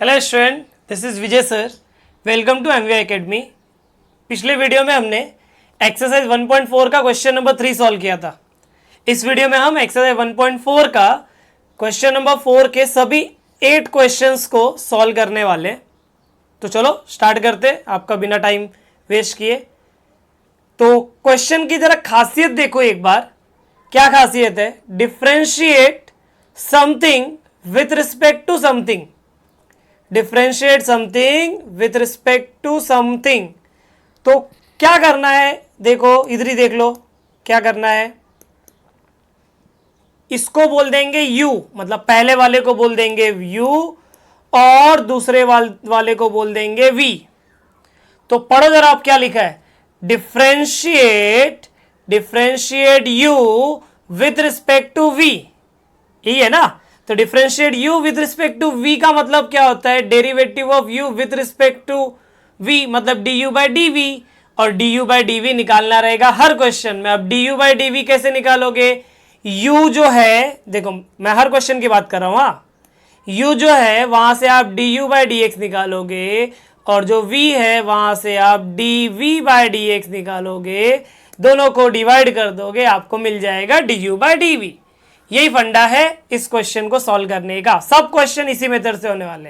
Hello student, this is Vijay sir. Welcome to MVI academy. पिछले video में हमने exercise 1.4 का क्वेश्चन नंबर 3 सॉल्व किया था। इस वीडियो में हम एक्सरसाइज 1.4 का क्वेश्चन नंबर 4 के सभी 8 क्वेश्चंस को सॉल्व करने वाले हैं। तो चलो स्टार्ट करते, आपका बिना टाइम वेस्ट किए। तो क्वेश्चन की जरा खासियत देखो एक बार। क्या खासियत है? Differentiate something with respect to something. Differentiate something with respect to something. तो क्या करना है? देखो इधर ही देख लो क्या करना है। इसको बोल देंगे u, मतलब पहले वाले को बोल देंगे u और दूसरे वाले को बोल देंगे v। तो पढ़ो जरा आप क्या लिखा है। Differentiate u with respect to v, यही है ना। तो differentiate u with respect to v का मतलब क्या होता है? Derivative of u with respect to v, मतलब du बाई dv। और du बाई dv निकालना रहेगा हर क्वेश्चन में। अब du बाई dv कैसे निकालोगे? u जो है, देखो मैं हर क्वेश्चन की बात कर रहा हूं। हाँ, u जो है वहां से आप du बाई dx निकालोगे और जो v है वहां से आप dv बाई dx निकालोगे। दोनों को डिवाइड कर दोगे, आपको मिल जाएगा du बाई dv। यही फंडा है इस क्वेश्चन को सॉल्व करने का। सब क्वेश्चन इसी मेथड से होने वाले।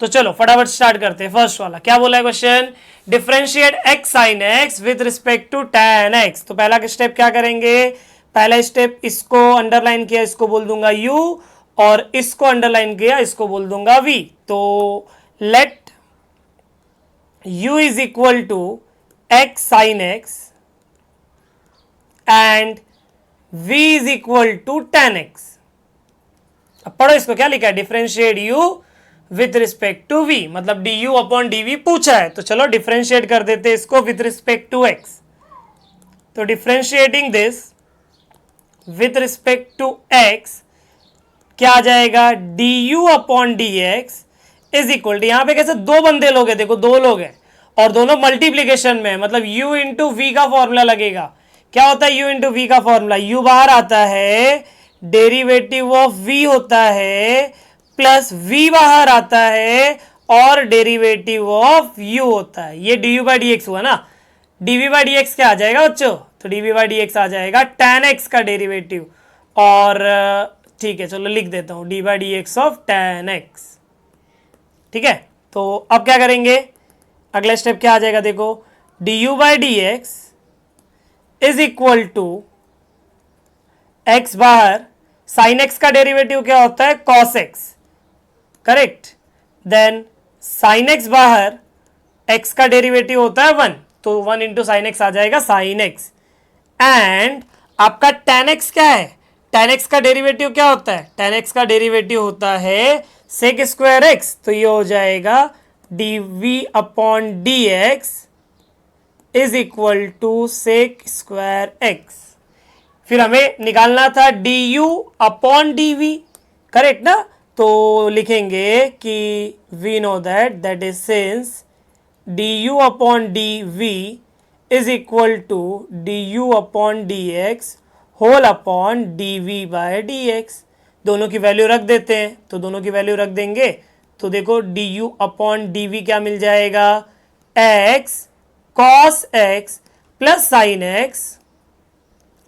तो चलो फटाफट स्टार्ट करते हैं। फर्स्ट वाला क्या बोला है question? Differentiate x sin x with respect to tan x। तो पहला स्टेप क्या करेंगे? पहला स्टेप, इसको अंडरलाइन किया, इसको बोल दूंगा u, और इसको अंडरलाइन किया, इसको बोल दूंगा v। तो let u is equal to x sin x and v is equal to tan x। अब पढ़ो इसको, क्या लिखा है? Differentiate u with respect to v, मतलब du अपॉन dv पूछा है। तो चलो डिफरेंशिएट कर देते इसको विथ रिस्पेक्ट टू x। तो differentiating this with respect to x क्या आ जाएगा? du upon dx is equal to, यहां पे कैसे दो बंदे लोग हैं, देखो दो लोग हैं और दोनों मल्टीप्लीकेशन में, मतलब u इंटू वी का फॉर्मूला लगेगा। क्या होता है u इंटू वी का फॉर्मूला? u बाहर आता है, डेरिवेटिव ऑफ v होता है, प्लस v बाहर आता है और डेरिवेटिव ऑफ u होता है। ये du बाई dx हुआ ना। dv बाई dx क्या आ जाएगा बच्चों? तो dv बाई dx आ जाएगा tan x का डेरिवेटिव। और ठीक है, चलो लिख देता हूं d by dx of tan x। ठीक है, तो अब क्या करेंगे? अगला स्टेप क्या आ जाएगा? देखो du by dx is equal to x बाहर, साइन x का डेरिवेटिव क्या होता है? cos x, correct. Then sine x बाहर, x का डेरिवेटिव होता है 1, तो 1 इंटू साइन एक्स आ जाएगा साइन x। एंड आपका tan x क्या है? tan x का डेरिवेटिव क्या होता है? tan x का डेरिवेटिव होता है sec स्क्वायर x। तो ये हो जाएगा dv upon dx is equal to sec square x. फिर हमें निकालना था du अपॉन dv, करेक्ट ना। तो लिखेंगे कि we know that is since du upon dv is equal to du upon dx whole upon dv by dx। दोनों की वैल्यू रख देते हैं, तो दोनों की वैल्यू रख देंगे तो देखो du अपॉन dv क्या मिल जाएगा? x cos x plus sine x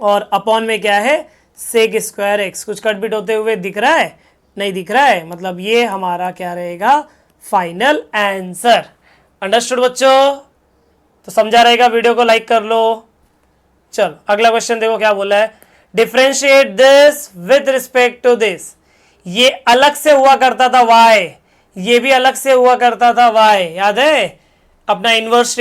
और अपॉन में क्या है? Sec square x। कुछ कटबिट होते हुए दिख रहा है? नहीं दिख रहा है, मतलब ये हमारा क्या रहेगा? Final answer. अंडरस्टूड बच्चों? तो समझा रहेगा, वीडियो को लाइक कर लो। चलो अगला क्वेश्चन देखो क्या बोला है। Differentiate this with respect to this. ये अलग से हुआ करता था y, ये भी अलग से हुआ करता था y, याद है अपना इनवर्स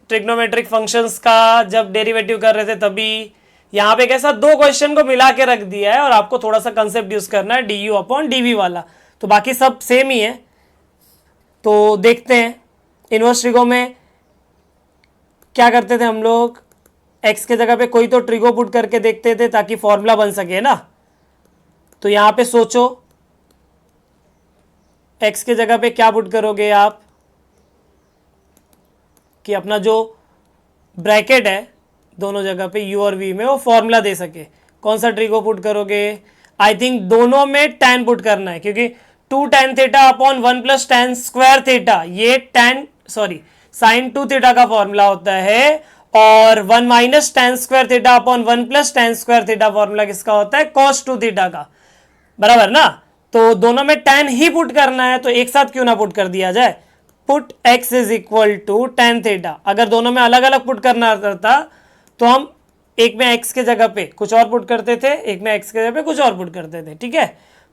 ट्रिग्नोमेट्रिक फंक्शंस का जब डेरिवेटिव कर रहे थे तभी। यहाँ पे कैसा दो क्वेश्चन को मिला के रख दिया है और आपको थोड़ा सा कंसेप्ट यूज करना है du अपॉन dv वाला। तो बाकी सब सेम ही है। तो देखते हैं इनवर्स ट्रिगो में क्या करते थे हम लोग। x के जगह पे कोई तो ट्रिगो पुट करके देखते थे ताकि फॉर्मूला बन सके ना। तो यहाँ पे सोचो x के जगह पे क्या पुट करोगे आप कि अपना जो ब्रैकेट है दोनों जगह पे u और v में वो फॉर्मूला दे सके। कौन सा ट्रिगो पुट करोगे? आई थिंक दोनों में tan पुट करना है, क्योंकि two tan theta upon 1 plus tan square theta, ये साइन 2 थीटा का फॉर्मूला होता है, और 1 minus tan square theta upon 1 plus tan square theta formula किसका होता है, कॉस 2 थीटा का, बराबर ना। तो दोनों में tan ही पुट करना है, तो एक साथ क्यों ना पुट कर दिया जाए, put x is equal to tan theta. अगर दोनों में अलग अलग पुट करना करता तो हम एक में x के जगह पे कुछ और पुट करते थे, एक में x के जगह पे कुछ और पुट करते थे, ठीक है।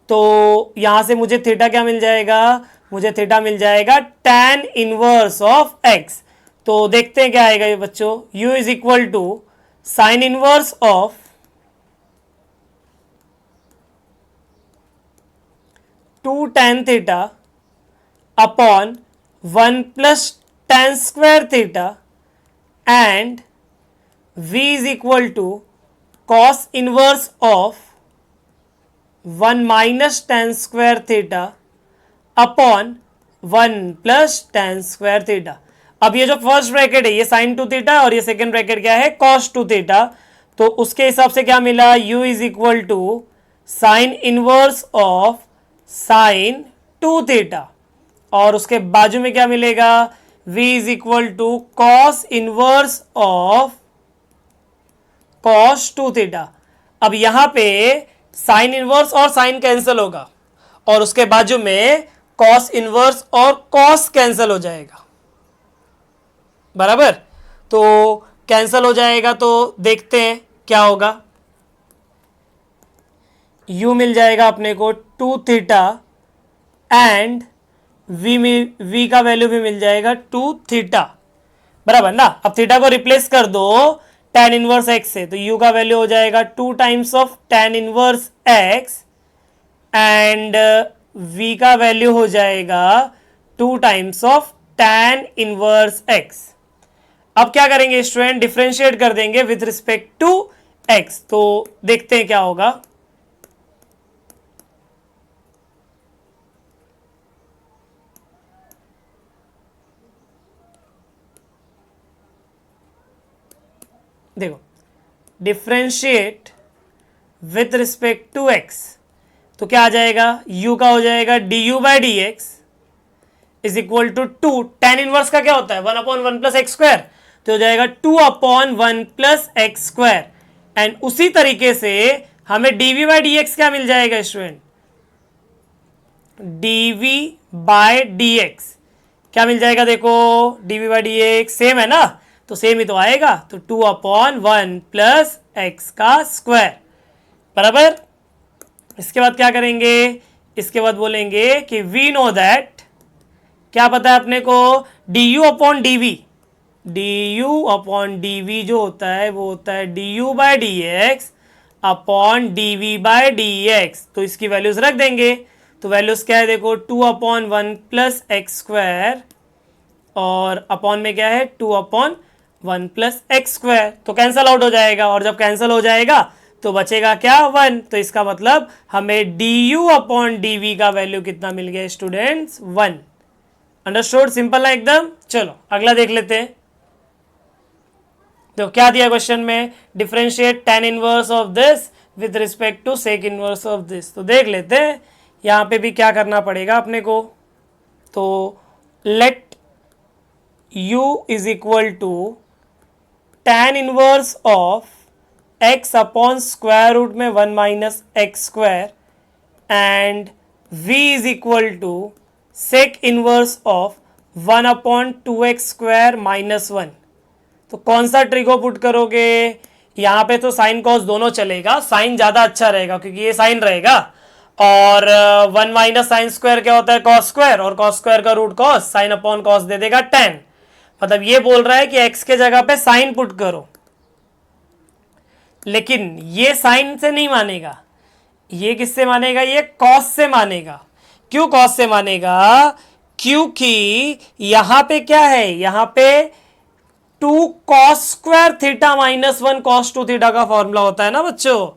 तो यहां से मुझे थीटा क्या मिल जाएगा, मुझे थीटा मिल जाएगा tan इनवर्स ऑफ x। तो देखते हैं क्या आएगा ये बच्चों, u is equal to sine inverse of two tan theta upon 1 plus tan square theta and v is equal to cos inverse of 1 minus tan square theta upon 1 plus tan square theta। अब ये जो first bracket है ये sin 2 theta और ये second bracket क्या है cos 2 theta, तो उसके हिसाब से क्या मिला, u is equal to sine inverse of sine 2 theta, और उसके बाजू में क्या मिलेगा, v is equal to cos inverse of cos 2 theta. अब यहां पे साइन इनवर्स और साइन कैंसिल होगा, और उसके बाजू में cos इनवर्स और cos कैंसिल हो जाएगा, बराबर। तो कैंसिल हो जाएगा, तो देखते हैं क्या होगा, u मिल जाएगा अपने को 2 थीटा एंड v का वैल्यू भी मिल जाएगा 2 थीटा, बराबर ना। अब थीटा को रिप्लेस कर दो tan इनवर्स x से, तो u का वैल्यू हो जाएगा 2 times of tan inverse x and v का वैल्यू हो जाएगा 2 times of tan inverse x। अब क्या करेंगे स्टूडेंट, डिफरेंशिएट कर देंगे विथ रिस्पेक्ट टू x। तो देखते हैं क्या होगा, देखो differentiate with respect to x, तो क्या आ जाएगा, u का हो जाएगा du by d x is equal to 2, tan inverse का क्या होता है 1 अपॉन 1 प्लस एक्स स्क्वायर, तो हो जाएगा 2 upon 1 plus x square. And उसी तरीके से हमें dv बाई डी एक्स क्या मिल जाएगा स्टूडेंट, dv बाय dx क्या मिल जाएगा, देखो dv by d x same है ना, तो सेम ही तो आएगा, तो 2 अपॉन 1 प्लस एक्स का स्क्वायर, बराबर। इसके बाद क्या करेंगे, इसके बाद बोलेंगे कि वी नो दैट, क्या पता है अपने को, du upon dv, du upon dv जो होता है वो होता है du by d x upon dv by dx। तो इसकी वैल्यूज रख देंगे, तो वैल्यूज क्या है देखो 2 अपॉन 1 प्लस एक्स स्क्वायर और अपॉन में क्या है 2 अपॉन 1 प्लस एक्स स्क्वायर, तो कैंसल आउट हो जाएगा, और जब कैंसल हो जाएगा तो बचेगा क्या 1। तो इसका मतलब हमें du अपॉन dv का वैल्यू कितना मिल गया स्टूडेंट्स, 1। अंडरस्टूड, सिंपल है एकदम। चलो अगला देख लेते हैं, तो क्या दिया क्वेश्चन में, differentiate tan inverse of this with respect to sec inverse of this. तो देख लेते हैं यहाँ पे भी क्या करना पड़ेगा अपने को, तो let u is equal to tan inverse of x upon square root में 1 minus x square and v is equal to sec inverse of 1 upon 2x square minus 1। तो कौन सा ट्रिको पुट करोगे, यहाँ पे तो साइन कॉस दोनों चलेगा, साइन ज़्यादा अच्छा रहेगा क्योंकि ये साइन रहेगा, और 1 माइनस साइन स्क्वायर क्या होता है कॉस स्क्वायर, और कॉस स्क्वायर का root cos, sine upon cos दे देगा tan। मतलब ये बोल रहा है कि x के जगह पे साइन पुट करो, लेकिन ये साइन से नहीं मानेगा, ये किससे मानेगा, ये कॉस से मानेगा। क्यों कॉस से मानेगा, क्योंकि यहां पे क्या है, यहां पे 2 cos square theta minus 1 cos 2 theta का फॉर्मूला होता है ना बच्चों,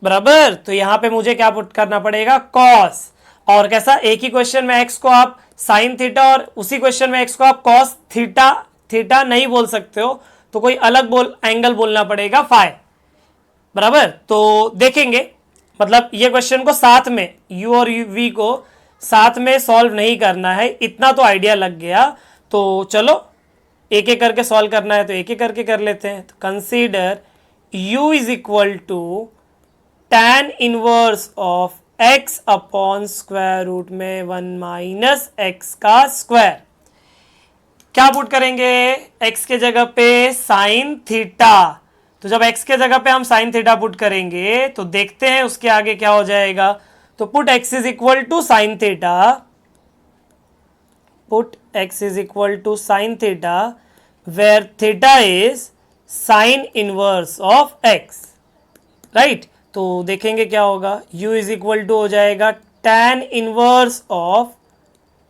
बराबर। तो यहां पे मुझे क्या पुट करना पड़ेगा, कॉस, और कैसा, एक ही क्वेश्चन में x को आप साइन थीटा और उसी क्वेश्चन में x को आप कॉस थीटा थीटा नहीं बोल सकते हो, तो कोई अलग एंगल बोलना पड़ेगा फाई, बराबर। तो देखेंगे, मतलब ये क्वेश्चन को साथ में u और v को साथ में सॉल्व नहीं करना है, इतना तो आइडिया लग गया। तो चलो एक एक करके सॉल्व करना है तो एक एक करके कर लेते हैं। तो consider u is equal to tan inverse of x upon square root में 1 माइनस एक्स का स्क्वायर। क्या पुट करेंगे x के जगह पे साइन थीटा। तो जब x के जगह पे हम साइन थीटा पुट करेंगे तो देखते हैं उसके आगे क्या हो जाएगा। तो put x is equal to sine theta, put x is equal to sine theta where theta is sine inverse of x, right. तो देखेंगे क्या होगा, u इज इक्वल टू हो जाएगा tan inverse of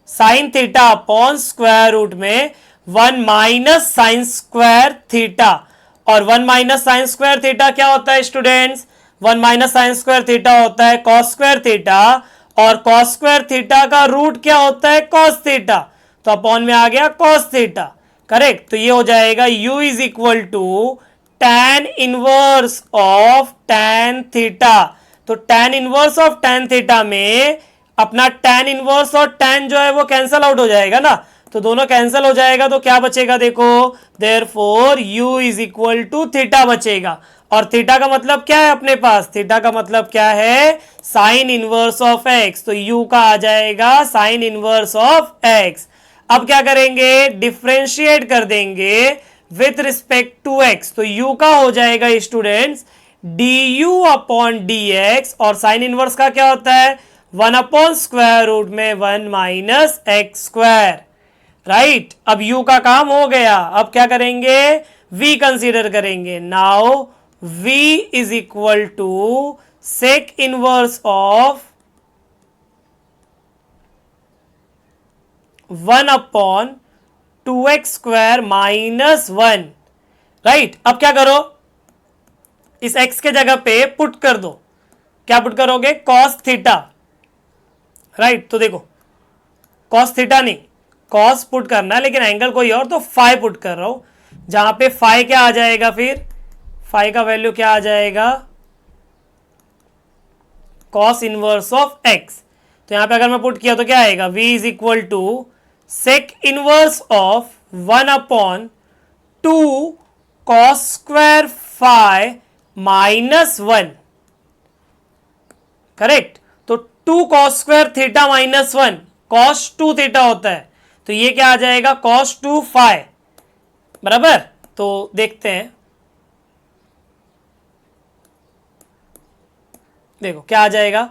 sine theta upon square root में 1 minus sine square theta. और 1 minus sine square theta क्या होता है students, 1 minus sine square theta होता है कॉस स्क्वायर थीटा, और कॉस स्क्वायर थीटा का रूट क्या होता है कॉस थीटा, तो अपॉन में आ गया कॉस थीटा, करेक्ट। तो ये हो जाएगा u is equal to tan inverse of tan theta. तो tan inverse of tan theta में अपना tan इनवर्स और tan जो है वो कैंसल आउट हो जाएगा ना, तो दोनों कैंसल हो जाएगा तो क्या बचेगा देखो, therefore u is equal to theta बचेगा। और थीटा का मतलब क्या है अपने पास, थीटा का मतलब क्या है साइन इनवर्स ऑफ x, तो u का आ जाएगा साइन इनवर्स ऑफ x। अब क्या करेंगे, डिफरेंशिएट कर देंगे विथ रिस्पेक्ट टू x, तो u का हो जाएगा स्टूडेंट्स du अपॉन dx, और साइन इनवर्स का क्या होता है 1 अपॉन स्क्वायर रूट में 1 माइनस एक्स स्क्वायर, राइट। अब u का काम हो गया, अब क्या करेंगे v कंसीडर करेंगे। Now v is equal to sec inverse of 1 upon 2x square minus 1, right. अब क्या करो, इस x के जगह पे पुट कर दो, क्या पुट करोगे कॉस थीटा, राइट। तो देखो कॉस थीटा नहीं कॉस पुट करना है, लेकिन एंगल कोई और, तो फाई पुट कर रहा हूं, जहां पे फाई क्या आ जाएगा, फिर फाई का वैल्यू क्या आ जाएगा कॉस इनवर्स ऑफ x। तो यहां पे अगर मैं पुट किया तो क्या आएगा, v is equal to sec inverse of 1 upon 2 cos square phi minus 1, correct. तो 2 cos square theta minus 1 cos 2 theta होता है, तो ये क्या आ जाएगा कॉस 2 फाई, बराबर। तो देखते हैं, देखो क्या आ जाएगा,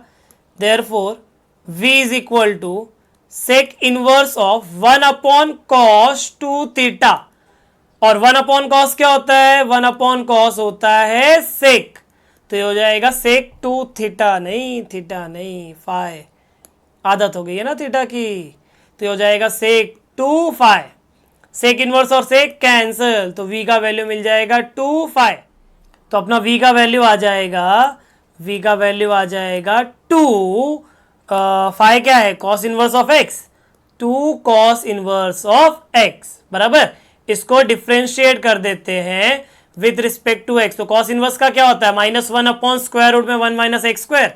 therefore v is equal to sec inverse of 1 upon cos 2 theta, और 1 अपॉन कॉस क्या होता है, 1 अपॉन कॉस होता है सेक, तो ये हो जाएगा सेक 2 थीटा नहीं फाई, आदत हो गई है ना थीटा की, तो ये हो जाएगा सेक 2 फाई, सेक इनवर्स और सेक कैंसिल, तो v का वैल्यू मिल जाएगा 2 फाई। तो अपना v का वैल्यू आ जाएगा, v का वैल्यू आ जाएगा 2 फाई क्या है cos inverse of x, 2 cos inverse of x, बराबर। इसको डिफरेंशिएट कर देते हैं विद रिस्पेक्ट टू x, तो कॉस इनवर्स का क्या होता है -1 अपॉन स्क्वायर रूट में 1 माइनस एक्स स्क्वायर,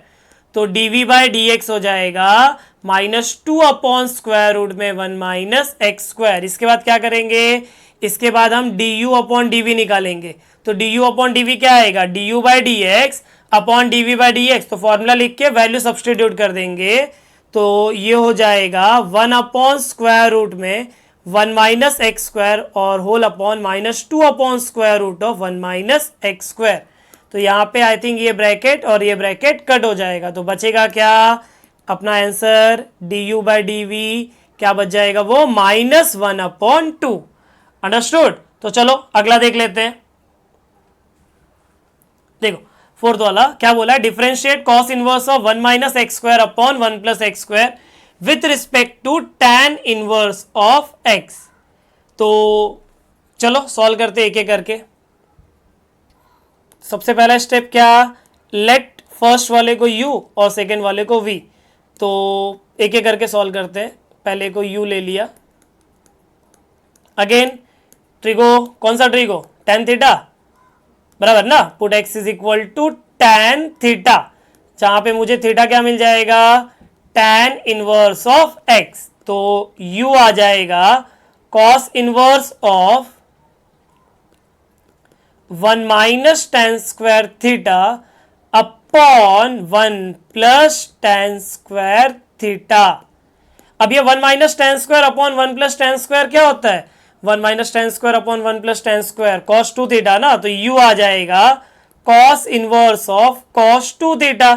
तो dv बाई डी एक्स हो जाएगा -2 अपॉन स्क्वायर रूट में 1 माइनस एक्स स्क्वायर। इसके बाद क्या करेंगे, इसके बाद हम du अपॉन dv निकालेंगे, तो du अपॉन dv क्या आएगा, du by d x upon dv by d x, तो फॉर्मूला लिख के वैल्यू सब्सटीट्यूट कर देंगे, तो ये हो जाएगा 1 अपॉन स्क्वायर रूट में 1 माइनस एक्स स्क्वायर और whole upon -2 upon square root of 1 minus x square. तो यहाँ पे आई थिंक ये ब्रैकेट और ये ब्रैकेट कट हो जाएगा, तो बचेगा क्या अपना answer du by d v क्या बच जाएगा वो -1 अपॉन 2, अंडरस्टूड। तो चलो अगला देख लेते हैं, देखो फोर्थ वाला क्या बोला है, differentiate cos inverse of 1 minus x square upon 1 plus x square with respect to tan inverse of x। तो चलो सॉल्व करते एक एक करके। सबसे पहला स्टेप क्या, लेट फर्स्ट वाले को u और सेकेंड वाले को v, तो एक एक करके सॉल्व करते हैं। पहले को u ले लिया, अगेन ट्रिगो, कौन सा ट्रिगो, tan थीटा, बराबर ना, put x is equal to tan theta, जहां पे मुझे थीटा क्या मिल जाएगा tan इनवर्स ऑफ x, तो u आ जाएगा cos inverse of 1 minus tan square theta upon 1 plus tan square theta. अब ये 1 minus tan square upon 1 plus tan square क्या होता है? 1 minus tan square upon 1 plus tan square cos 2 theta ना, तो u आ जाएगा cos inverse of cos 2 theta.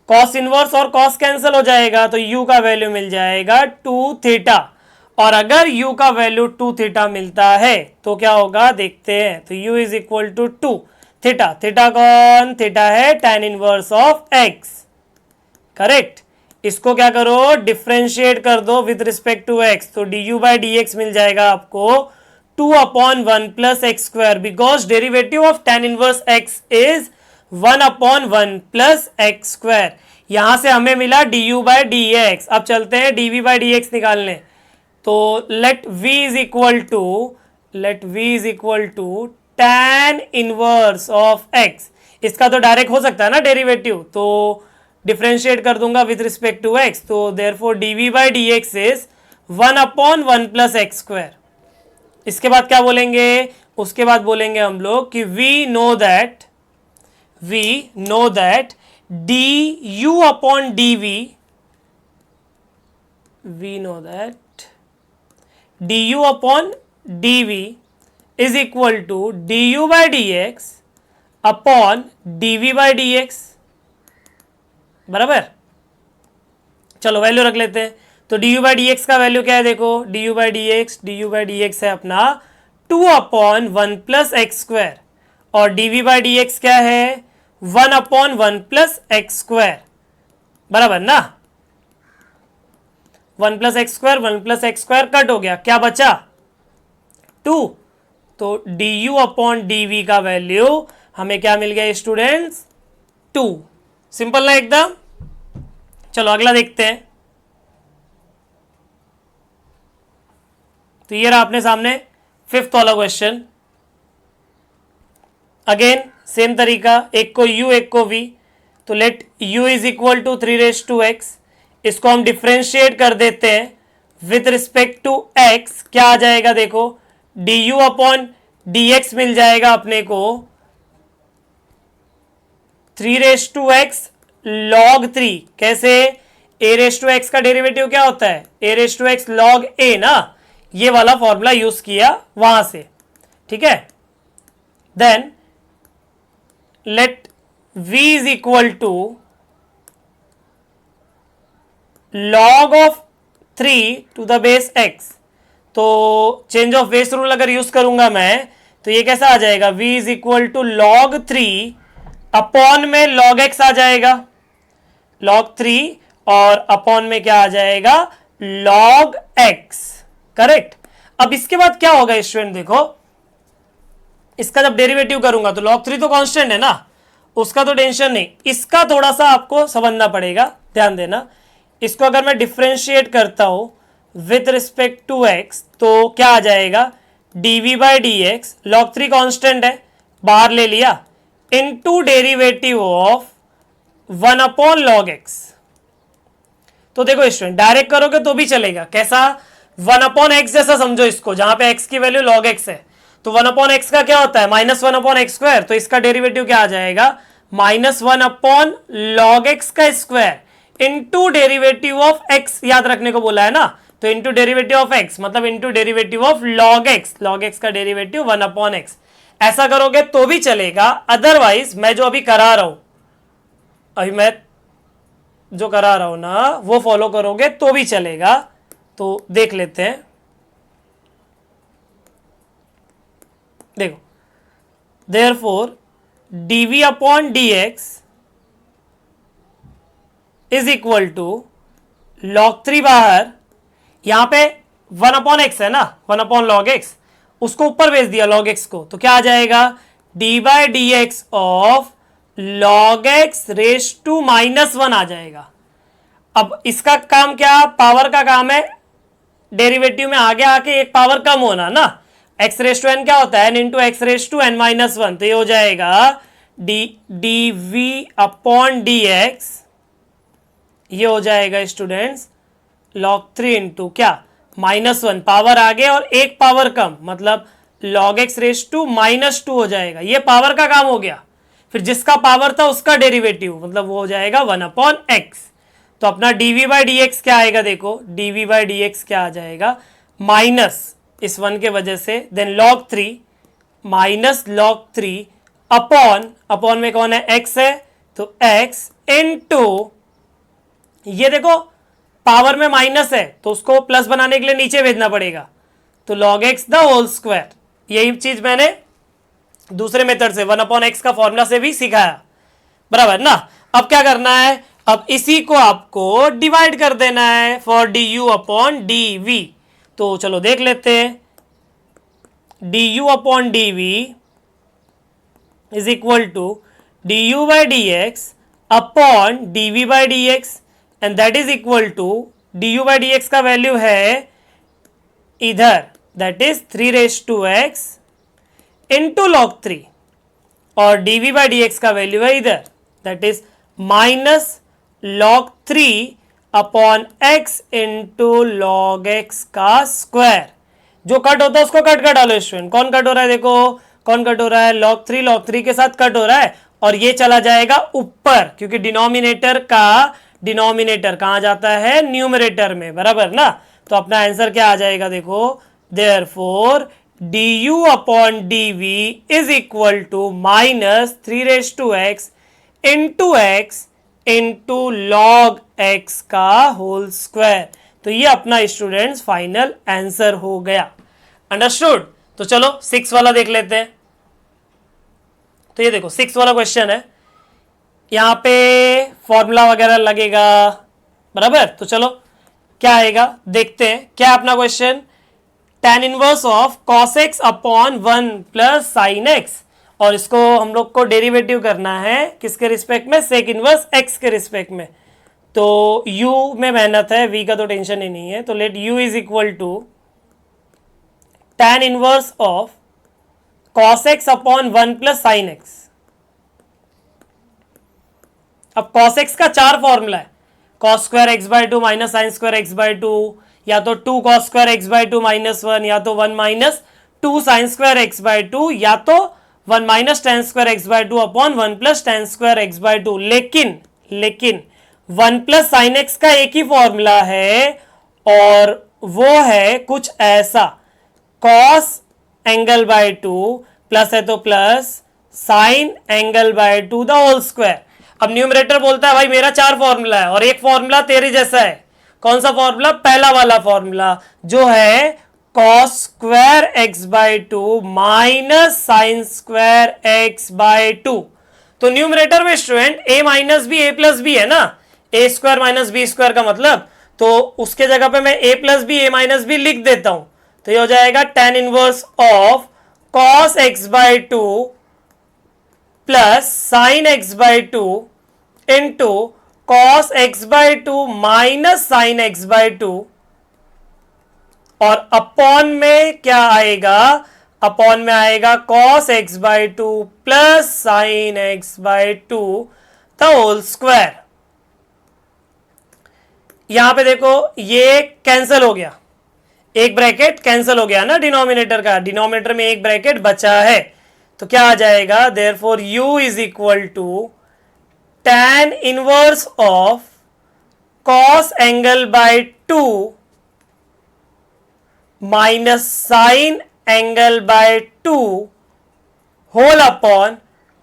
cos inverse और cos कैंसिल हो जाएगा, तो u का वैल्यू मिल जाएगा 2 थीटा। और अगर u का वैल्यू 2 थीटा मिलता है तो क्या होगा देखते हैं। तो u is equal to 2 theta. Theta कौन? थीटा है tan inverse of x, correct. इसको क्या करो, डिफ्रेंशिएट कर दो विथ रिस्पेक्ट टू x, तो du बाई डी एक्स मिल जाएगा आपको 2 upon 1 plus x square, because derivative of tan inverse x is 1 upon 1 plus x square. यहां से हमें मिला du बाई डी एक्स। अब चलते हैं dv बाई डी एक्स निकालने, तो let v is equal to tan inverse of x। इसका तो डायरेक्ट हो सकता है ना डेरिवेटिव, तो डिफ्रेंशिएट कर दूंगा विथ रिस्पेक्ट टू x, तो therefore dv by d x is 1 upon 1 plus x square. इसके बाद क्या बोलेंगे? उसके बाद बोलेंगे हम लोग कि we know that du upon dv, we know that du upon dv is equal to du by d x upon dv by d x, बराबर। चलो वैल्यू रख लेते हैं, तो du बाई डी एक्स का वैल्यू क्या है? देखो du बाई डी एक्स है अपना 2 अपॉन 1 प्लस एक्स स्क्वायर, और dv बाई डी एक्स क्या है? 1 अपॉन 1 प्लस एक्स स्क्वायर, बराबर ना। 1 प्लस एक्स स्क्वायर कट हो गया, क्या बचा? 2। तो du अपॉन dv का वैल्यू हमें क्या मिल गया स्टूडेंट्स? 2। सिंपल ना एकदम। चलो अगला देखते हैं। तो ये रहा अपने सामने 5th वाला क्वेश्चन। अगेन सेम तरीका, एक को u एक को v, तो let u is equal to 3⁻x। इसको हम डिफ्रेंशिएट कर देते हैं विथ रिस्पेक्ट टू x। क्या आ जाएगा देखो, du अपॉन dx मिल जाएगा अपने को 3⁻x log 3। कैसे? a⁻x का डेरिवेटिव क्या होता है? a⁻x log a ना, ये वाला फॉर्मूला यूज किया वहां से, ठीक है। Then let v is equal to log of 3 to the base x। तो चेंज ऑफ बेस रूल अगर यूज करूंगा मैं, तो ये कैसा आ जाएगा? v is equal to log 3 upon में log x आ जाएगा, log 3, और अपॉन में क्या आ जाएगा? log x, correct. अब इसके बाद क्या होगा स्टूडेंट? देखो इसका जब डेरिवेटिव करूंगा तो log 3 तो कांस्टेंट है ना, उसका तो टेंशन नहीं, इसका थोड़ा सा आपको समझना पड़ेगा, ध्यान देना। इसको अगर मैं डिफ्रेंशिएट करता हूं विथ रिस्पेक्ट टू x, तो क्या आ जाएगा? dv by d x, log 3 constant है, बाहर ले लिया, into derivative of 1 upon log x। तो देखो स्टूडेंट डायरेक्ट करोगे तो भी चलेगा, कैसा? 1 अपॉन एक्स जैसा समझो इसको, जहां पे x की वैल्यू log x है, तो 1 अपॉन एक्स का क्या होता है? -1 अपॉन एक्स स्क्वायर। तो इसका डेरिवेटिव क्या आ जाएगा? -1 अपॉन log x का square into derivative of x, याद रखने को बोला है ना, तो इनटू डेरिवेटिव ऑफ x मतलब into derivative of log x। log x का डेरिवेटिव 1 अपॉन x। ऐसा करोगे तो भी चलेगा, अदरवाइज मैं जो अभी करा रहा हूं, अभी मैं जो करा रहा हूं ना, वो फॉलो करोगे तो भी चलेगा। तो देख लेते हैं, देखो therefore dv upon dx is equal to log 3 बाहर, यहां पे 1 अपॉन एक्स है ना, 1 अपॉन log x, उसको ऊपर भेज दिया log x को, तो क्या आ जाएगा? d by d x of log x raise to -1 आ जाएगा। अब इसका काम क्या? पावर का काम है, डेरिवेटिव में आगे आके एक पावर कम होना ना, x रेस टू n क्या होता है? n into x raise to n-1, तो ये हो जाएगा dv अपॉन dx ये हो जाएगा स्टूडेंट्स log 3 इंटू क्या -1, पावर आगे और एक पावर कम, मतलब log x रेस टू -2 हो जाएगा। ये पावर का काम हो गया। फिर जिसका पावर था उसका डेरिवेटिव, मतलब वो हो जाएगा 1/x। तो अपना dv बाई डी एक्स क्या आएगा, देखो dv बाई डी एक्स क्या आ जाएगा, माइनस इस 1 के वजह से, then log 3 minus log 3 upon में कौन है, x है, तो x इनटू, ये देखो पावर में माइनस है तो उसको प्लस बनाने के लिए नीचे भेजना पड़ेगा, तो log x the whole square. यही चीज मैंने दूसरे मेथड से 1/x का फॉर्मूला से भी सिखाया, बराबर ना। अब क्या करना है, अब इसी को आपको डिवाइड कर देना है for d u upon d v. तो चलो देख लेते हैं, d u upon d v is equal to d u by d x upon d v by d x, and that is equal to d u by d x का value है इधर, that is 3 x into log 3, और dv by d x का value है इधर, that is minus log 3 upon x into log x का square. जो cut होता है उसको कट कर डालो स्टूडेंट। कौन कट हो रहा है, देखो कौन कट हो रहा है, log 3 के साथ कट हो रहा है, और ये चला जाएगा ऊपर, क्योंकि डिनोमिनेटर कहाँ जाता है, न्यूमरेटर में, बराबर ना। तो अपना आंसर क्या आ जाएगा, देखो therefore d u upon d v is equal to minus 3 x into log x का होल स्क्वायर। तो ये अपना स्टूडेंट्स फाइनल आंसर हो गया। अंडरस्टूड। तो चलो 6 वाला देख लेते हैं। तो ये देखो 6 वाला क्वेश्चन है, यहां पे फॉर्मूला वगैरह लगेगा, बराबर। तो चलो क्या आएगा देखते हैं। क्या अपना question, tan inverse of cos x upon 1 plus sine x, और इसको हम लोग को डेरिवेटिव करना है किसके रिस्पेक्ट में, सेक इनवर्स x के रिस्पेक्ट में। तो u में मेहनत है, v का तो टेंशन ही नहीं है। तो let u is equal to tan inverse of cos x upon 1 plus sine x. अब cos x का 4 फॉर्मूला है, cos square x by two minus sine square x by two, या तो 2 cos square x by two -1, या तो 1 minus 2 sine square x by two, या तो 1 minus tan square x by two upon 1 plus tan square x by to. लेकिन 1 plus sine x का एक ही formula है, और वो है कुछ ऐसा, cos angle by two plus है तो plus sine angle by two the whole square. अब न्यूमरेटर बोलता है भाई मेरा 4 फॉर्मूला है और एक फॉर्मूला तेरे जैसा है। कौन सा फॉर्मूला, पहला वाला फॉर्मूला जो है cos square x by two minus sine square x by two. तो न्यूमरेटर में student a minus b a plus b है ना, a square minus b square का मतलब, तो उसके जगह पे मैं a plus b a minus b लिख देता हूं। तो ये हो जाएगा tan inverse of cos x by two plus sine x by two into cos x by two minus sine x by two, और अपॉन में क्या आएगा, अपॉन में आएगा cos x by two plus sine x by two the whole square. यहां पे देखो ये कैंसिल हो गया, एक ब्रैकेट कैंसिल हो गया ना डिनोमिनेटर का, डिनोमिनेटर में एक ब्रैकेट बचा है। तो क्या आ जाएगा, therefore u is equal to tan inverse of cos angle by 2 minus sine angle by 2 whole upon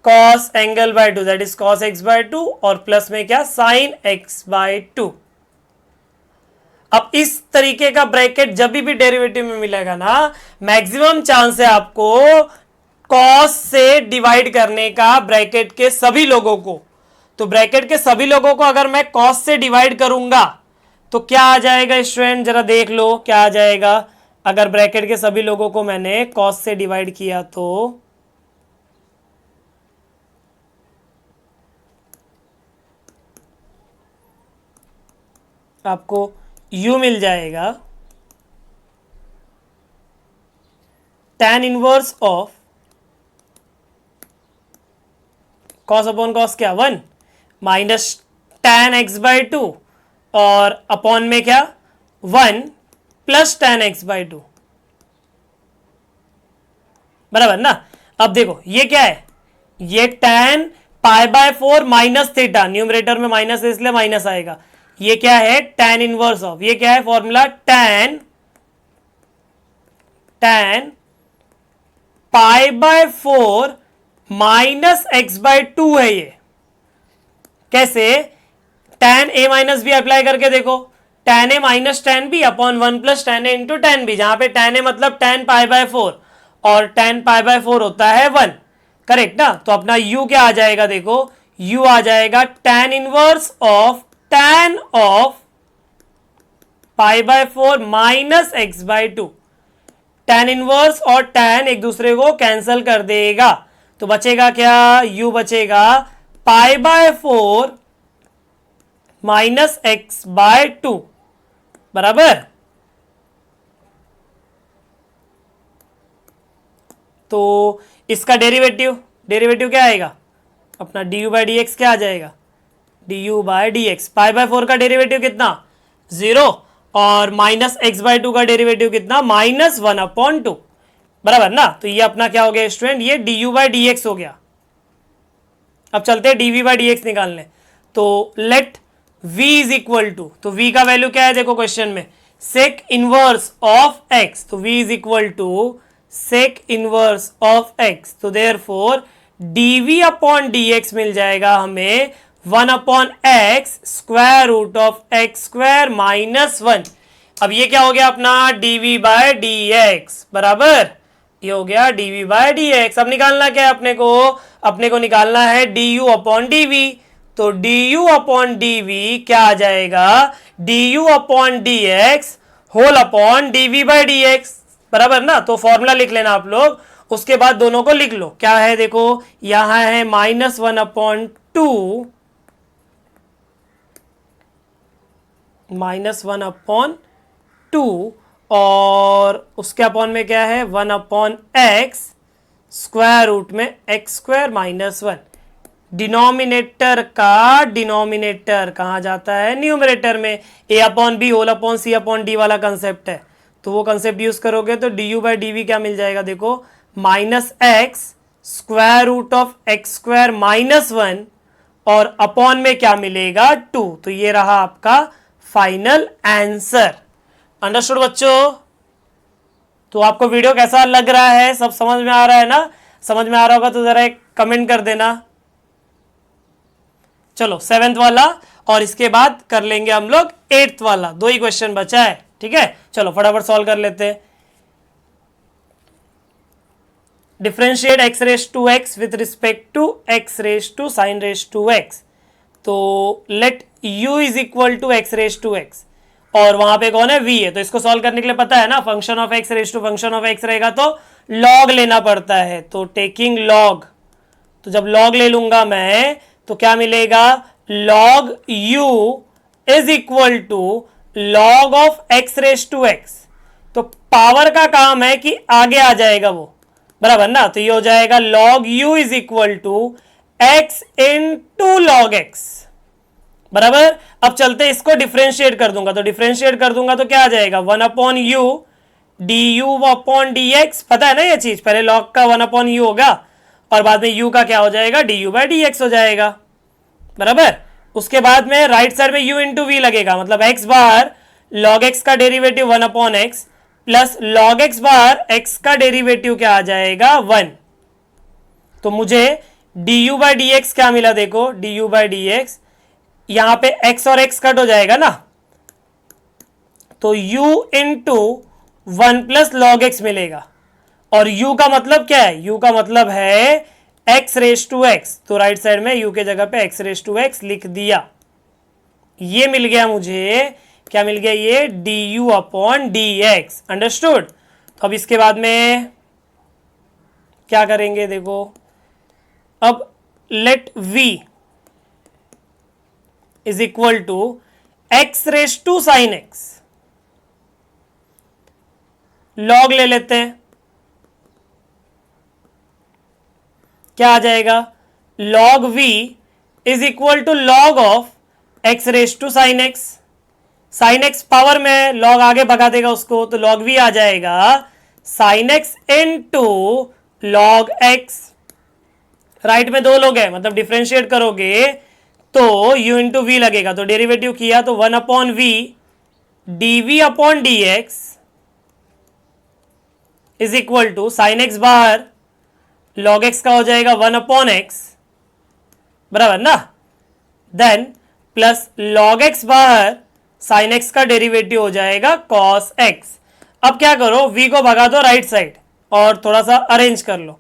cos angle by 2, that is cos x by 2, और प्लस में क्या, sin x बाय 2। अब इस तरीके का ब्रैकेट जब भी डेरिवेटिव में मिलेगा ना, मैक्सिमम चांस है आपको cos से डिवाइड करने का ब्रैकेट के सभी लोगों को। तो ब्रैकेट के सभी लोगों को अगर मैं cos से डिवाइड करूंगा तो क्या आ जाएगा स्टूडेंट, जरा देख लो क्या आ जाएगा। अगर ब्रैकेट के सभी लोगों को मैंने cos से डिवाइड किया तो आपको u मिल जाएगा tan inverse of cos upon cos क्या, 1 माइनस tan x बाई 2 और अपॉन में क्या 1 प्लस tan x बाई 2, बराबर ना। अब देखो ये क्या है, ये tan pi by 4 minus theta, numerator में माइनस है इसलिए माइनस आएगा। ये क्या है tan इनवर्स ऑफ, ये क्या है formula tan pi by 4 minus x by 2 है। ये कैसे, tan a minus b apply करके देखो, tan a minus tan b upon 1 plus tan a into tan b, जहां पे tan a मतलब tan पाई बाय 4 और tan पाई बाय 4 होता है 1, करेक्ट ना। तो अपना u क्या आ जाएगा, देखो u आ जाएगा tan inverse of tan of pi by 4 minus x by 2। tan inverse और tan एक दूसरे को कैंसिल कर देगा, तो बचेगा क्या, u बचेगा pi by 4 minus x by 2, बराबर। तो इसका डेरिवेटिव क्या आएगा अपना, d u by d x क्या आ जाएगा, d u by d x. Pi by 4 का डेरिवेटिव कितना 0 और माइनस एक्स बाय 2 का डेरिवेटिव कितना माइनस 1 अपॉन 2, बराबर ना। तो ये अपना क्या हो गया स्टूडेंट, ये d u by d x हो गया। अब चलते हैं d v by d x निकालने। तो let v is equal to, तो v का वैल्यू क्या है देखो क्वेश्चन में, सेक इनवर्स ऑफ x, तो v is equal to sec inverse of x। तो देयरफॉर dv अपॉन dx मिल जाएगा हमें 1 upon x square root of x square minus 1। अब ये क्या हो गया अपना dv बाय dx, बराबर ये हो गया dv बाय dx। अब निकालना क्या है अपने को निकालना है du अपॉन dv। तो du अपॉन dv क्या आ जाएगा, du upon dx whole upon dv by dx, बराबर ना। तो फॉर्मूला लिख लेना आप लोग, उसके बाद दोनों को लिख लो। क्या है देखो, यहां है माइनस 1 अपॉन 2, माइनस 1 अपॉन 2 और उसके अपॉन में क्या है 1 अपॉन एक्स स्क्वायर रूट में एक्स स्क्वायर माइनस 1। डिनोमिनेटर का डिनोमिनेटर कहाँ जाता है, न्यूमरेटर में। A upon b whole upon c upon d वाला कंसेप्ट है, तो वो कंसेप्ट यूज करोगे तो d u by d v क्या मिल जाएगा देखो, minus x square root of x square minus 1 और अपॉन में क्या मिलेगा 2। तो ये रहा आपका फाइनल आंसर। अंडरस्टूड बच्चों। तो आपको वीडियो कैसा लग रहा है, सब समझ में आ रहा है ना, समझ में आ रहा होगा तो जरा एक कमेंट कर देना। चलो 7th वाला और इसके बाद कर लेंगे हम लोग 8th वाला, 2 ही क्वेश्चन बचा है, ठीक है। चलो फटाफट सॉल्व कर लेते हैं। Differentiate x raise to x with respect to x raise to sine raise to x. तो let u is equal to x raise to x और वहां पे कौन है v है, तो इसको सॉल्व करने के लिए पता है ना, function of x raise to function of x रहेगा तो log लेना पड़ता है। तो टेकिंग log, तो जब log ले लूंगा मैं तो क्या मिलेगा, log u is equal to log of x raise to x. तो पावर का काम है कि आगे आ जाएगा वो, बराबर ना। तो ये हो जाएगा log u is equal to x into log x, बराबर। अब चलते इसको डिफरेंशिएट कर दूंगा, तो डिफरेंशिएट कर दूंगा तो क्या आ जाएगा 1 upon U D u upon d x. पता है ना ये चीज, पहले log का 1 अपॉन यू होगा और बाद में u का क्या हो जाएगा d u by d x हो जाएगा, बराबर। उसके बाद में राइट साइड में u इंटू वी लगेगा, मतलब x बार log x का derivative 1 upon x plus log x बार x का डेरिवेटिव क्या आ जाएगा 1। तो मुझे D u by d x क्या मिला देखो, D u by d x, यहां पे x और x कट हो जाएगा ना, तो u into 1 plus log x मिलेगा। और u का मतलब क्या है, u का मतलब है x रेस टू x, तो राइट साइड में u के जगह पे x रेस टू x लिख दिया। ये मिल गया मुझे, क्या मिल गया ये d u upon d x, understood. तो अब इसके बाद में क्या करेंगे देखो, अब let v is equal to x raise to sine x, log ले लेते हैं, क्या आ जाएगा log v is equal to log of x raise to sine x, sine x power में लॉग आगे भगा देगा उसको, तो लॉग वी आ जाएगा sine x into log x. Right में दो लोग हैं, मतलब डिफ्रेंशिएट करोगे तो u इंटू वी लगेगा, तो डेरिवेटिव किया तो 1 upon v d v upon d x is equal to sine x बाहर लॉग एक्स का हो जाएगा 1 अपॉन एक्स, बराबर ना। देन प्लस लॉग एक्स बाहर साइन एक्स का डेरिवेटिव हो जाएगा कॉस एक्स। अब क्या करो, v को भगा दो राइट साइड और थोड़ा सा अरेंज कर लो,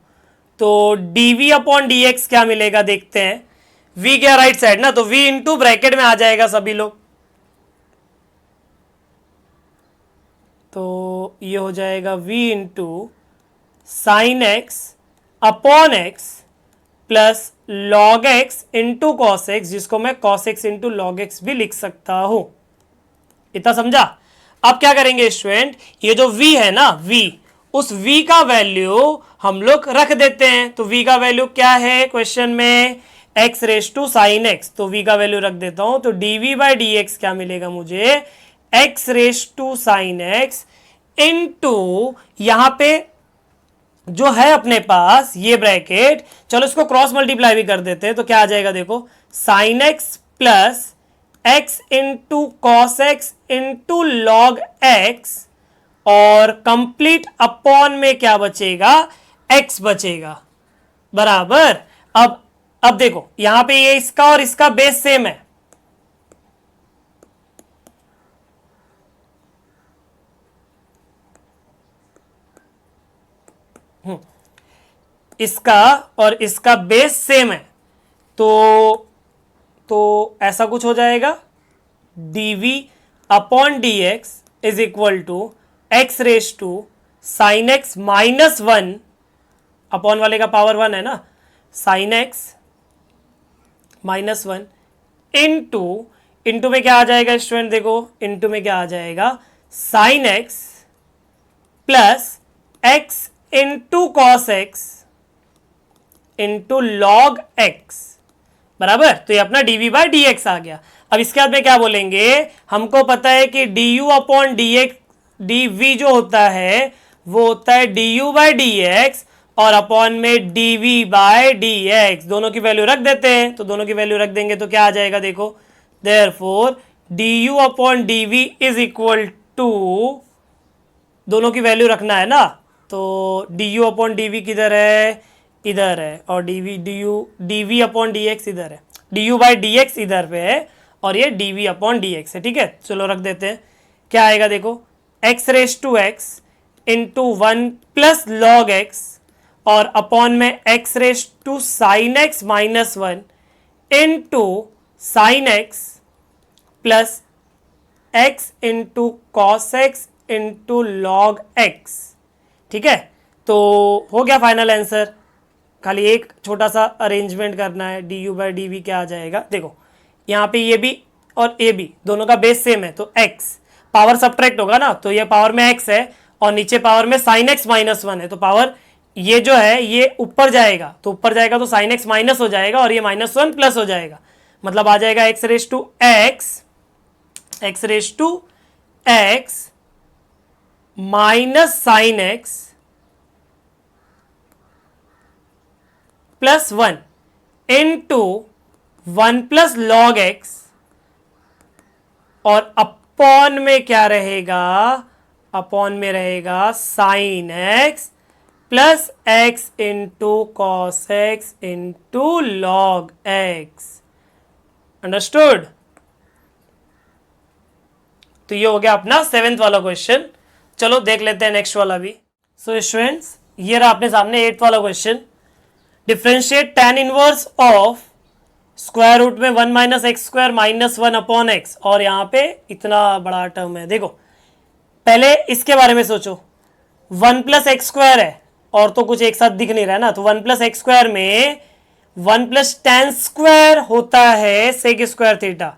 तो d v upon d x क्या मिलेगा देखते हैं। v क्या राइट साइड ना, तो v इंटू ब्रैकेट में आ जाएगा सभी लोग, तो ये हो जाएगा v into sine x upon x plus log x into cos x, जिसको मैं cos x into log x भी लिख सकता हूं। इतना समझा। अब क्या करेंगे स्टूडेंट, ये जो v है ना v, उस v का वैल्यू हम लोग रख देते हैं। तो v का वैल्यू क्या है क्वेश्चन में, x raise to sine x, तो v का वैल्यू रख देता हूं, तो dv बाई डी एक्स क्या मिलेगा मुझे, x raise to sine x into यहां पे जो है अपने पास ये ब्रैकेट, चलो इसको क्रॉस मल्टीप्लाई भी कर देते हैं, तो क्या आ जाएगा देखो, sign x plus x into cos x into log x, और कंप्लीट अपॉन में क्या बचेगा, x बचेगा, बराबर। अब देखो यहां पे ये इसका और इसका बेस सेम है, इसका और इसका बेस सेम है, तो ऐसा कुछ हो जाएगा, dv upon d x is equal to x raise to sine x minus 1, upon वाले का पावर 1 है ना, साइन एक्स माइनस 1 इंटू में क्या आ जाएगा स्टूडेंट, देखो इंटू में क्या आ जाएगा, sine x plus x into cos x into log x, बराबर। तो ये अपना d v by d x आ गया। अब इसके बाद में क्या बोलेंगे, हमको पता है कि d u upon d x d v जो होता है वो होता है d u by d x, और अपॉन में d v by d x, दोनों की वैल्यू रख देते हैं, तो दोनों की वैल्यू रख देंगे तो क्या आ जाएगा देखो, therefore d u upon d v is equal to, दोनों की वैल्यू रखना है ना, तो d u upon d v किधर है, इधर है, और d v upon d x इधर है, d u by d x इधर पे है, और ये d v upon d x है, ठीक है। चलो रख देते हैं, क्या आएगा देखो, x raise to x into 1 plus log x, और अपॉन में x raise to sine x minus 1 into sine x plus x into cos x into log x, ठीक है। तो हो गया फाइनल आंसर, खाली एक छोटा सा अरेंजमेंट करना है, d u by d v क्या आ जाएगा देखो, यहाँ पे ये भी और ए बी दोनों का बेस सेम है, तो x पावर सब्ट्रैक्ट होगा ना, तो ये पावर में x है और नीचे पावर में साइन एक्स माइनस 1 है, तो पावर ये जो है ये ऊपर जाएगा, तो ऊपर जाएगा तो साइन एक्स माइनस हो जाएगा और ये -1 प्लस हो जाएगा, मतलब आ जाएगा x raise to x minus sine x plus 1 into 1 plus log x, और अपॉन में क्या रहेगा, अपॉन में रहेगा sine x plus x into cos x into log x, understood. तो ये हो गया अपना 7th वाला क्वेश्चन। चलो देख लेते हैं नेक्स्ट वाला भी। सो स्टूडेंट्स ये रहा अपने सामने 8th वाला question, differentiate tan inverse of square root में 1 minus x square minus 1 upon x, और यहाँ पे इतना बड़ा टर्म है, देखो पहले इसके बारे में सोचो, 1 प्लस एक्स स्क्वायर है और तो कुछ एक साथ दिख नहीं रहा है ना, तो 1 प्लस एक्स स्क्वायर में 1 प्लस tan स्क्वायर होता है सेक स्क्वायर थीटा,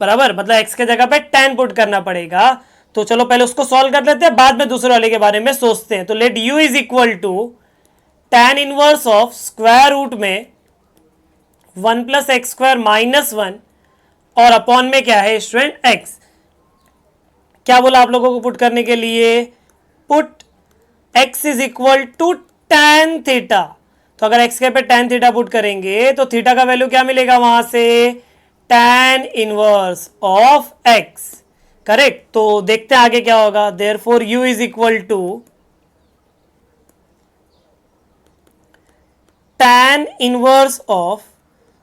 बराबर, मतलब एक्स के जगह पे tan पुट करना पड़ेगा। तो चलो पहले उसको सॉल्व कर लेते हैं, बाद में दूसरे वाले के बारे में सोचते हैं। तो let u is equal to tan inverse of square root में 1 प्लस एक्स स्क्वायर माइनस 1 और अपॉन में क्या है स्टूडेंट x, क्या बोला आप लोगों को पुट करने के लिए? Put x is equal to tan theta. तो अगर x के पे tan थीटा पुट करेंगे तो थीटा का वैल्यू क्या मिलेगा वहां से? tan inverse of x। Correct. तो देखते हैं आगे क्या होगा। Therefore u is equal to tan inverse of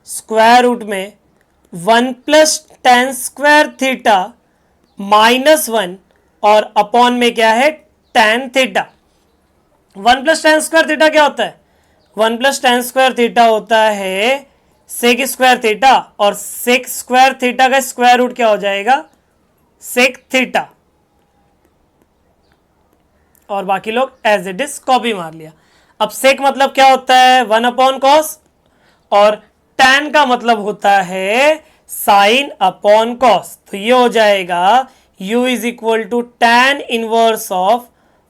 square root में 1 plus tan square theta minus 1 और अपॉन में क्या है? tan theta. 1 plus tan square theta क्या होता है? 1 प्लस tan स्क्वायर थीटा होता है सेक स्क्वायर थीटा, और सेक स्क्वायर थीटा का स्क्वायर रूट क्या हो जाएगा? Sec theta. और बाकी लोग एज इट इज कॉपी मार लिया। अब सेक मतलब क्या होता है? 1 अपॉन कॉस, और tan का मतलब होता है साइन अपॉन कॉस। तो ये हो जाएगा u is equal to tan inverse of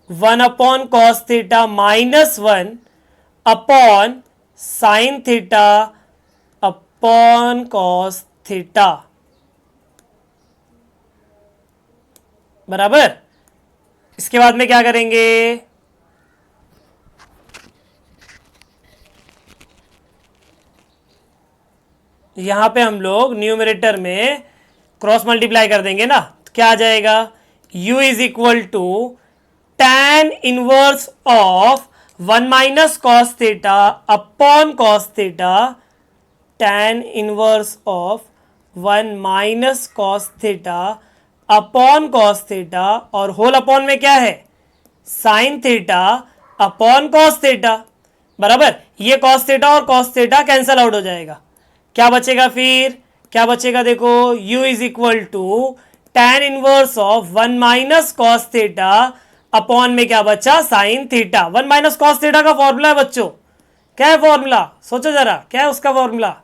1 upon cos theta minus 1 upon sine theta upon cos theta. बराबर। इसके बाद में क्या करेंगे? यहां पे हम लोग न्यूमरेटर में क्रॉस मल्टीप्लाई कर देंगे ना, तो क्या आ जाएगा? u is equal to tan inverse of 1 minus cos theta upon cos theta, tan inverse of 1 minus cos theta upon cos theta, और होल अपॉन में क्या है? Sine theta upon cos theta. बराबर। ये कॉस थीटा और cos theta cancel out हो जाएगा। क्या बचेगा फिर? क्या बचेगा? देखो, u is equal to tan inverse of 1 minus cos theta upon में क्या बचा? Sine theta. 1 minus cos theta का फॉर्मूला है बच्चों। क्या है फॉर्मूला? सोचो जरा, क्या है उसका फॉर्मूला?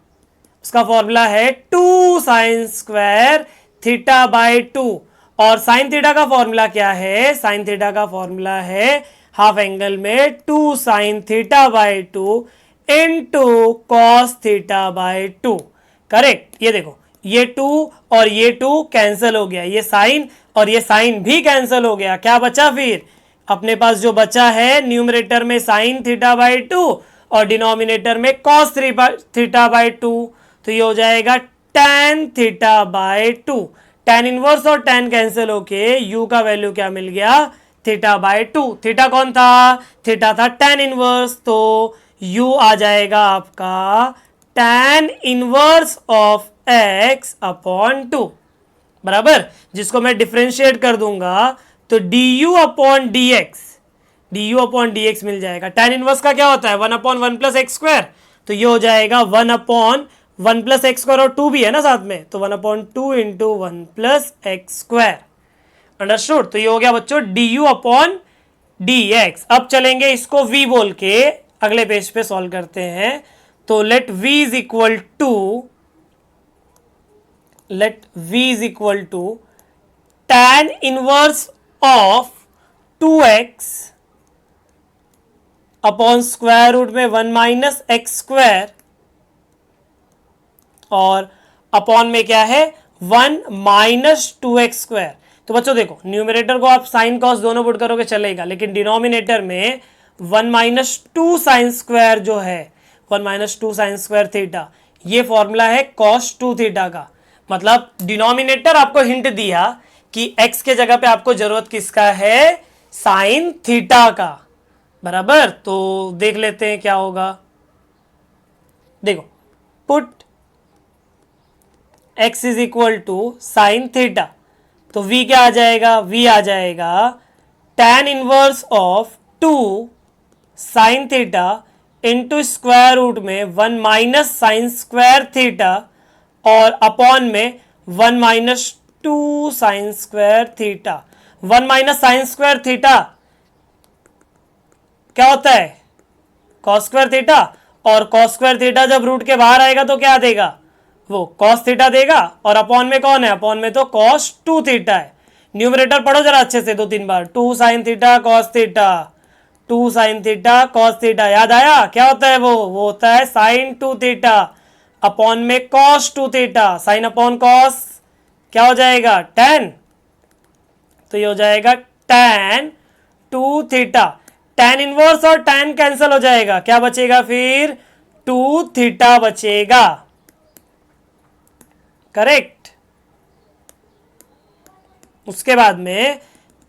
उसका फॉर्मूला है 2 साइन स्क्वायर थीटा बाय 2। और साइन थीटा का फॉर्मूला क्या है? साइन थीटा का फॉर्मूला है हाफ एंगल में 2 sine theta by 2 into cos theta by 2। Correct. ये देखो, ये 2 और ये 2 कैंसिल हो गया, ये साइन और ये साइन भी कैंसिल हो गया। क्या बचा फिर? अपने पास जो बचा है न्यूमरेटर में साइन थीटा बाय 2 और डिनोमिनेटर में कॉस थीटा बाय 2। तो ये हो जाएगा tan theta by 2। tan inverse और tan कैंसिल होके u का वैल्यू क्या मिल गया? Theta by 2। थीटा कौन था? थीटा था tan इनवर्स। तो u आ जाएगा आपका tan inverse of x upon 2। बराबर। जिसको मैं डिफरेंशिएट कर दूंगा तो du अपॉन dx मिल जाएगा। tan इनवर्स का क्या होता है? 1 अपॉन 1 प्लस एक्स स्क्वायर। तो ये हो जाएगा 1 अपॉन 1 प्लस एक्स स्क्वायर, और 2 भी है ना साथ में, तो 1 upon 2 into 1 plus x square. Understood. तो ये हो गया बच्चों du अपॉन dx। अब चलेंगे इसको v बोल के अगले पेज पे सॉल्व करते हैं। तो let v is equal to tan inverse of 2x upon square root में 1 माइनस एक्स स्क्वायर, और अपॉन में क्या है? 1 माइनस 2x स्क्वायर। तो बच्चों देखो, न्यूमरेटर को आप साइन कॉस दोनों पुट करोगे चलेगा, लेकिन डिनोमिनेटर में 1 माइनस 2 साइन स्क्वायर जो है, 1 माइनस 2 साइन स्क्वायर थीटा, ये फॉर्मूला है कॉस 2 थीटा का। मतलब डिनोमिनेटर आपको हिंट दिया कि x के जगह पे आपको जरूरत किसका है? साइन थीटा का। बराबर। तो देख लेते हैं क्या होगा। देखो, put x is equal to sine theta, तो v क्या आ जाएगा? v आ जाएगा tan inverse of 2 sine theta into square root में 1 माइनस साइन स्क्वायर थीटा, और अपॉन में 1 minus 2 sine square theta. 1 minus sine square theta क्या होता है? कॉस स्क्वायर थीटा, और कॉस स्क्वायर थीटा जब रूट के बाहर आएगा तो क्या देगा? वो कॉस थीटा देगा, और अपॉन में कौन है? अपॉन में तो कॉस 2 थीटा है। न्यूमरेटर पढ़ो जरा अच्छे से 2-3 बार। 2 sine theta cos theta, 2 sine theta cos theta. याद आया क्या होता है? वो होता है साइन 2 थीटा अपॉन में cos 2 theta. Sign upon cos क्या हो जाएगा? tan। तो ये हो जाएगा tan 2 थीटा। tan इनवर्स और tan कैंसिल हो जाएगा, क्या बचेगा फिर 2 थीटा बचेगा। करेक्ट। उसके बाद में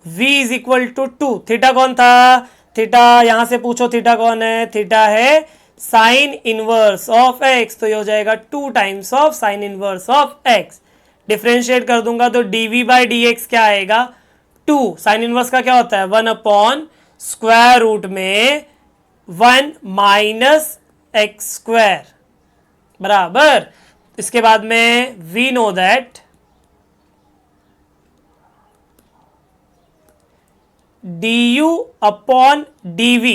v is equal to 2, theta कौन था, थीटा यहां से पूछो थीटा कौन है, थीटा है साइन इनवर्स ऑफ x, तो ये हो जाएगा 2 times of sine inverse of x। Differentiate कर दूंगा तो dv बाई डी एक्स क्या आएगा 2, साइन इनवर्स का क्या होता है 1 अपॉन स्क्वायर रूट में 1 माइनस एक्स स्क्वायर बराबर। इसके बाद में we know that du upon dv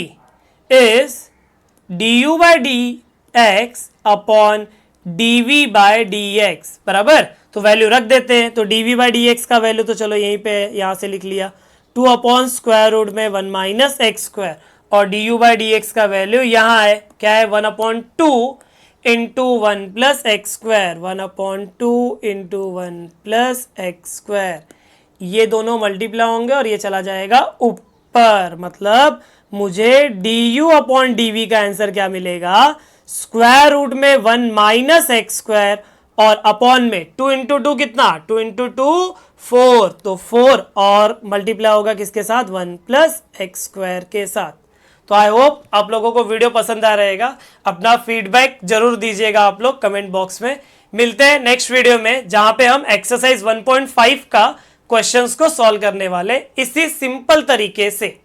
is du by dx upon dv by dx बराबर। तो वैल्यू रख देते हैं, तो dv बाय dx का वैल्यू तो चलो यहीं पे यहां से लिख लिया 2 अपॉन स्क्वायर रूट में 1 माइनस एक्स स्क्वायर, और du बाय dx का वैल्यू यहां है क्या है 1 upon 2 into 1 plus x square, 1 upon 2 into 1 plus x square. ये दोनों मल्टीप्लाई होंगे और ये चला जाएगा ऊपर, मतलब मुझे du अपॉन dv का आंसर क्या मिलेगा स्क्वायर रूट में 1 माइनस एक्स स्क्वायर और अपॉन में 2 इंटू 2 कितना 2 इंटू 2 4, तो 4 और मल्टीप्लाई होगा किसके साथ 1 प्लस एक्स स्क्वायर के साथ। तो आई होप आप लोगों को वीडियो पसंद आ रहेगा, अपना फीडबैक जरूर दीजिएगा आप लोग कमेंट बॉक्स में। मिलते हैं नेक्स्ट वीडियो में जहां पे हम एक्सरसाइज 1.5 का क्वेश्चंस को सॉल्व करने वाले इसी सिंपल तरीके से।